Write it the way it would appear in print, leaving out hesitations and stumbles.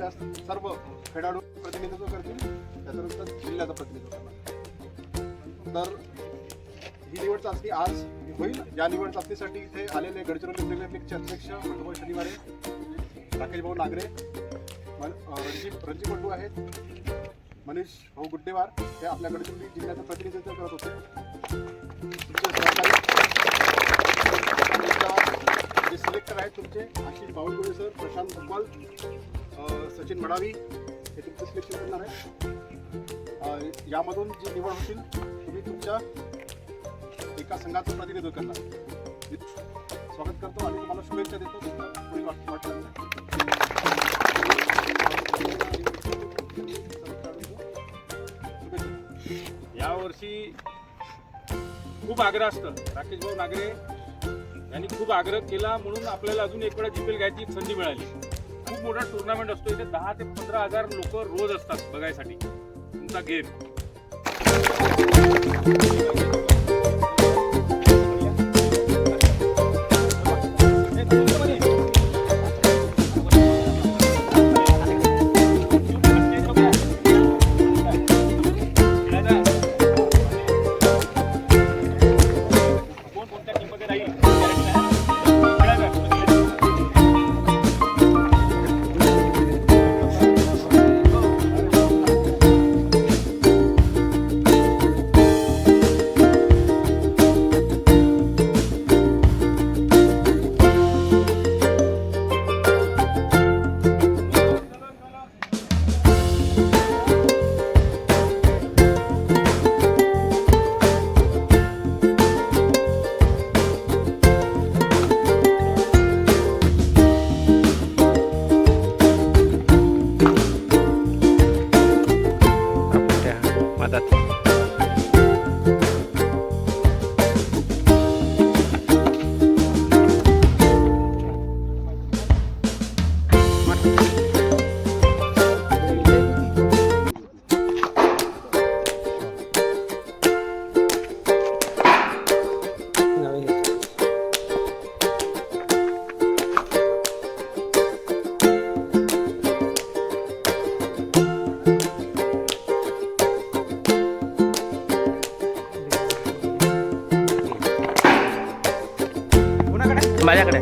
तालुक्याच्या सर्व खेळाडू प्रतिनिधित्व करतील, त्याच्यानंतर जिल्ह्याचं प्रतिनिधित्व करणार. तर ही निवड चाचणी आज होईल. या निवड चाचणीसाठी इथे आलेले गडचिरोली प्रीमियर लीगचे अध्यक्ष मंडळ शनिवारे राकेश भाऊ नागरे, रणजी बंडू आहेत, मनीष भाऊ गुड्डेवार हे आपल्या गडचिरोली जिल्ह्याचं प्रतिनिधित्व करत होते. जे सिलेक्टर आहेत तुमचे आशिष बावनकुळे सर, प्रशांत भोपाल, सचिन मडावी हे तुमचं सिलेक्शन करणार आहे. यामधून जी निवड होतील तुम्ही तुमच्या एका संघाचं प्रतिनिधित्व करणार. स्वागत करतो आणि तुम्हाला शुभेच्छा देतो. पुढील यावर्षी खूप आग्रह असतं. राकेश भाऊ नागरे यांनी खूप आग्रह केला म्हणून आपल्याला अजून एक वेळा जीपीएल घ्यायची संधी मिळाली. खूप मोठा टुर्नामेंट असतो. इथे 10 ते 15,000 लोक रोज असतात बघायसाठी तुमचा गेम. माझ्याकडे